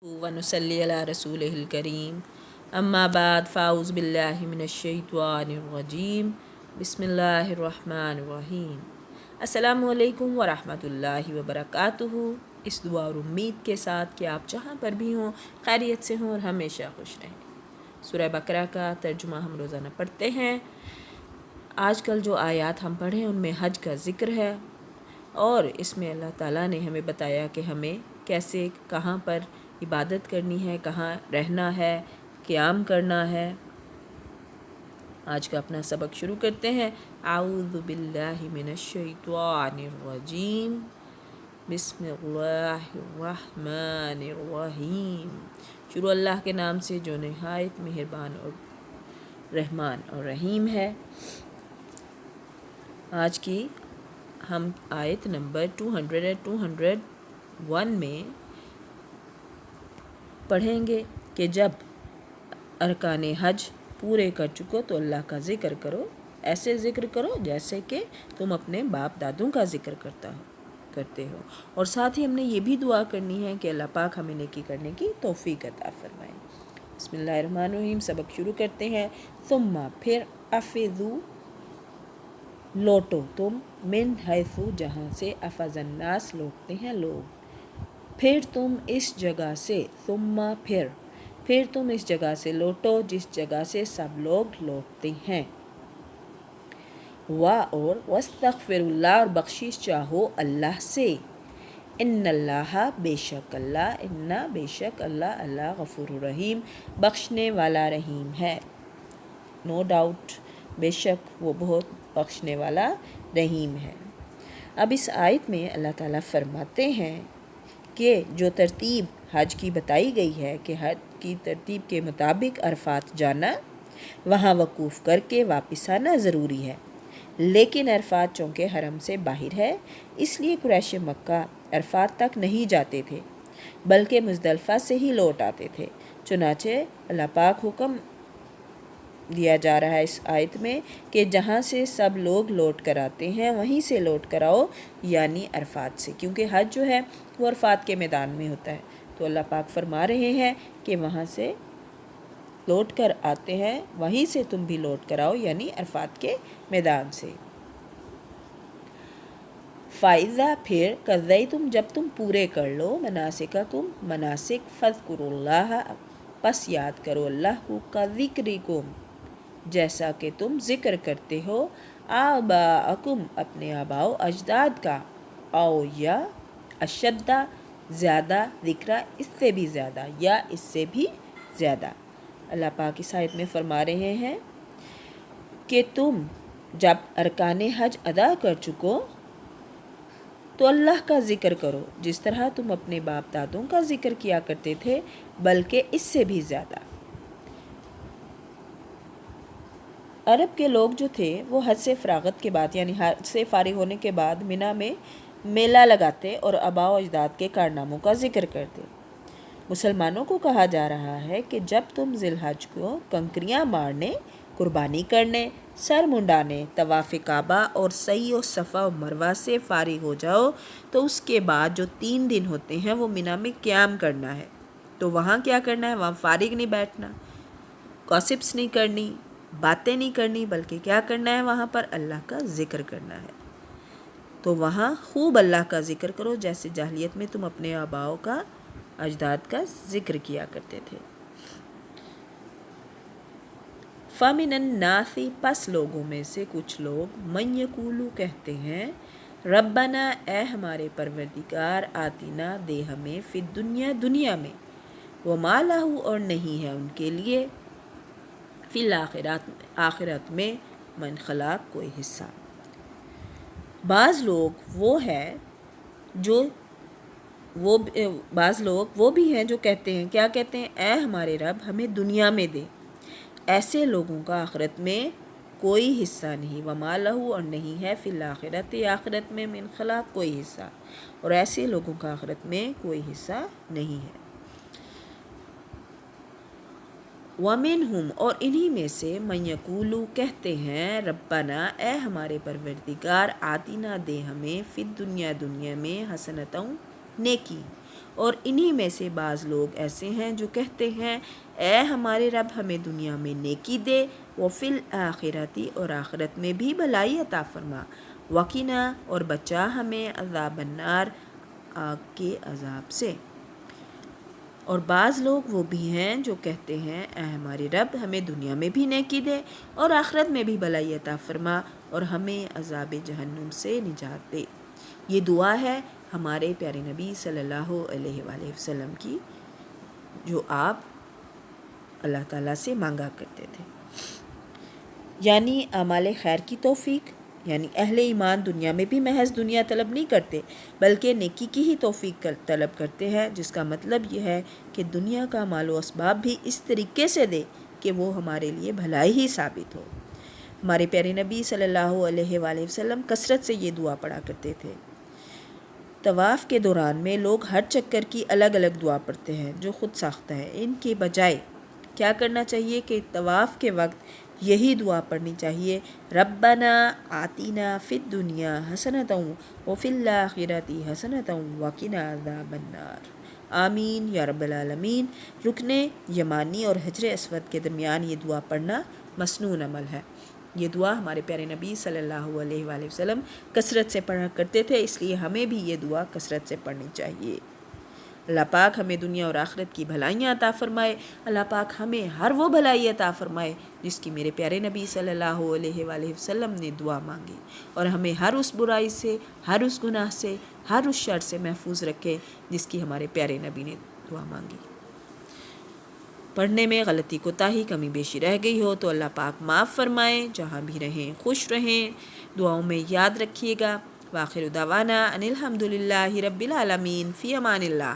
व नुसल्ली अला रसूलिहिल करीम अम्मा बाद फ़ाउज़ बिल्लाहि मिनश्शैतानिर्रजीम बिस्मिल्लाहिर्रहमानिर्रहीम। अस्सलामु अलैकुम व रहमतुल्लाहि व बरकातुहू। इस दुआ और उम्मीद के साथ कि आप जहाँ पर भी हों खैरियत से हों और हमेशा खुश रहें। सूरह बकरा का तर्जुमा हम रोज़ाना पढ़ते हैं। आजकल जो आयत हम पढ़ें उनमें हज का ज़िक्र है और इसमें अल्लाह ताला ने हमें बताया कि हमें कैसे कहाँ पर इबादत करनी है, कहाँ रहना है, क़याम करना है। आज का अपना सबक शुरू करते हैं। आऊज़ु बिल्लाहि मिनश्शैतानिर्रजीम बिस्मिल्लाहिर्रहमानिर्रहीम। शुरू अल्लाह के नाम से जो निहायत मेहरबान और रहमान और रहीम है। आज की हम आयत नंबर 201 में पढ़ेंगे कि जब अरकान हज पूरे कर चुको तो अल्लाह का ज़िक्र करो। ऐसे ज़िक्र करो जैसे कि तुम अपने बाप दादों का ज़िक्र करते हो। और साथ ही हमने ये भी दुआ करनी है कि अल्लाह पाक हमें नेकी करने की तौफीक अता फरमाए। बिस्मिल्लाहिर्रहमानिर्रहीम। सबक शुरू करते हैं। सुम्मा फिर अफ़िज़ू लौटो तुम मिन हैसु जहाँ से अफ़ज़न्नास लौटते हैं लोग। फिर तुम इस जगह से सुम्मा फिर तुम इस जगह से लौटो जिस जगह से सब लोग लौटते हैं। वाह और वस्तग़फ़िरुल्लाह और बख्शिश चाहो अल्लाह से। इन्नल्लाह बेशक अल्लाह अल्लाह गफ़ूरुर रहीम बख्शने वाला रहीम है। नो डाउट बेशक वो बहुत बख्शने वाला रहीम है। अब इस आयत में अल्लाह ताला फरमाते हैं कि जो तरतीब हज की बताई गई है कि हज की तरतीब के मुताबिक अरफात जाना, वहाँ वकूफ़ करके वापस आना ज़रूरी है। लेकिन अरफात चौके हरम से बाहर है, इसलिए कुरैश मक्का अरफात तक नहीं जाते थे बल्कि मुज़दलिफ़ा से ही लौट आते थे। चुनाचे अल्लाह पाक हुक्म दिया जा रहा है इस आयत में कि जहाँ से सब लोग लौट कर आते हैं वहीं से लौट कर आओ, यानी अरफात से, क्योंकि हज जो है वो अरफात के मैदान में होता है। तो अल्लाह पाक फरमा रहे हैं कि वहाँ से लौट कर आते हैं, वहीं से तुम भी लौट कर आओ, यानी अरफात के मैदान से। फ़ाइज़ा फिर कज़ई तुम जब तुम पूरे कर लो मनासिकुम मनासिक फ़ज़्कुरुल्लाह पस याद करो अल्लाह को का ज़िक्रिकुम जैसा कि तुम ज़िक्र करते हो आबाअकुम अपने आबाओ अजदाद का, आओ या अशद्दा ज़्यादा ज़िक्रा इससे भी ज़्यादा या इससे भी ज़्यादा। अल्लाह पाक इस आयत में फरमा रहे हैं कि तुम जब अरकान हज अदा कर चुको तो अल्लाह का ज़िक्र करो जिस तरह तुम अपने बाप दादों का ज़िक्र किया करते थे, बल्कि इससे भी ज़्यादा। अरब के लोग जो थे वो हज से फ़रागत के बाद यानी हज से फ़ारिग होने के बाद मिना में मेला लगाते और आबा व अजदाद के कारनामों का ज़िक्र करते। मुसलमानों को कहा जा रहा है कि जब तुम ज़िलहज को कंकरियाँ मारने, कुर्बानी करने, सर मुंडाने, तवाफ़ काबा और सई और सफ़ा और मरवा से फ़ारिग हो जाओ तो उसके बाद जो 3 दिन होते हैं वो मिना में क़याम करना है। तो वहाँ क्या करना है? वहाँ फ़ारिग नहीं बैठना, गॉसिप्स नहीं करनी, बातें नहीं करनी, बल्कि क्या करना है? वहाँ पर अल्लाह का ज़िक्र करना है। तो वहाँ खूब अल्लाह का ज़िक्र करो जैसे जाहिलियत में तुम अपने आबाओं का अजदाद का ज़िक्र किया करते थे। फ़मिनन नासी पस लोगों में से कुछ लोग मन यकूलू कहते हैं रब्बना ए हमारे परवरदिगार आतिना दे हमें फिर दुनिया में व मालहू और नहीं है उनके लिए फिल आखिरत में मन खलाक कोई हिस्सा। बाज़ लोग वो भी हैं जो कहते हैं, क्या कहते हैं? ऐ हमारे रब हमें दुनिया में दे। ऐसे लोगों का आखिरत में कोई हिस्सा नहीं। वमा लहू और नहीं है फिल आखिरत में मिन खलाक कोई हिस्सा, और ऐसे लोगों का आखिरत में कोई हिस्सा नहीं है। वमिनहुम और इन्हीं में से मन यकूलू कहते हैं रब्बना ए हमारे परवरदिगार आतिना दे हमें फिर दुनिया में हसनतों नेकी اور انہی میں سے بعض لوگ ایسے ہیں جو کہتے ہیں اے ہمارے رب ہمیں دنیا میں نیکی دے وفی الآخرتی اور آخرت میں بھی بھلائی عطا فرما وقنا اور بچا ہمیں عذاب النار آگ کے عذاب سے۔ اور بعض لوگ وہ بھی ہیں جو کہتے ہیں اے ہمارے رب ہمیں دنیا میں بھی نیکی دے اور آخرت میں بھی بھلائی عطا فرما اور ہمیں عذاب جہنم سے نجات دے۔ یہ دعا ہے ہمارے پیارے نبی صلی اللہ علیہ وآلہ وسلم کی، جو آپ اللہ تعالیٰ سے مانگا کرتے تھے۔ یعنی اعمال خیر کی توفیق، یعنی اہل ایمان دنیا میں بھی محض دنیا طلب نہیں کرتے بلکہ نیکی کی ہی توفیق طلب کرتے ہیں، جس کا مطلب یہ ہے کہ دنیا کا مال و اسباب بھی اس طریقے سے دے کہ وہ ہمارے لیے بھلائی ہی ثابت ہو۔ ہمارے پیارے نبی صلی اللہ علیہ وآلہ وسلم کثرت سے یہ دعا پڑھا کرتے تھے۔ طواف کے دوران میں لوگ ہر چکر کی الگ الگ دعا پڑھتے ہیں جو خود ساختہ ہے۔ ان کے بجائے کیا کرنا چاہیے کہ طواف کے وقت یہی دعا پڑھنی چاہیے، ربنا آتینا فی الدنیا حسنۃ وفی الآخرۃ حسنۃ وقنا عذاب النار، آمین یا رب العالمین۔ رکن یمانی اور حجر اسود کے درمیان یہ دعا پڑھنا مسنون عمل ہے۔ یہ دعا ہمارے پیارے نبی صلی اللہ علیہ وآلہ وسلم کثرت سے پڑھا کرتے تھے، اس لیے ہمیں بھی یہ دعا کثرت سے پڑھنی چاہیے۔ اللہ پاک ہمیں دنیا اور آخرت کی بھلائیاں عطا فرمائے۔ اللہ پاک ہمیں ہر وہ بھلائی عطا فرمائے جس کی میرے پیارے نبی صلی اللہ علیہ وآلہ وسلم نے دعا مانگی، اور ہمیں ہر اس برائی سے، ہر اس گناہ سے، ہر اس شر سے محفوظ رکھے جس کی ہمارے پیارے نبی نے دعا مانگی۔ پڑھنے میں غلطی کوتاہی کمی بیشی رہ گئی ہو تو اللہ پاک معاف فرمائے۔ جہاں بھی رہیں خوش رہیں، دعاؤں میں یاد رکھیے گا۔ وآخر دعوانا ان الحمد للہ رب العالمین، فی امان اللہ۔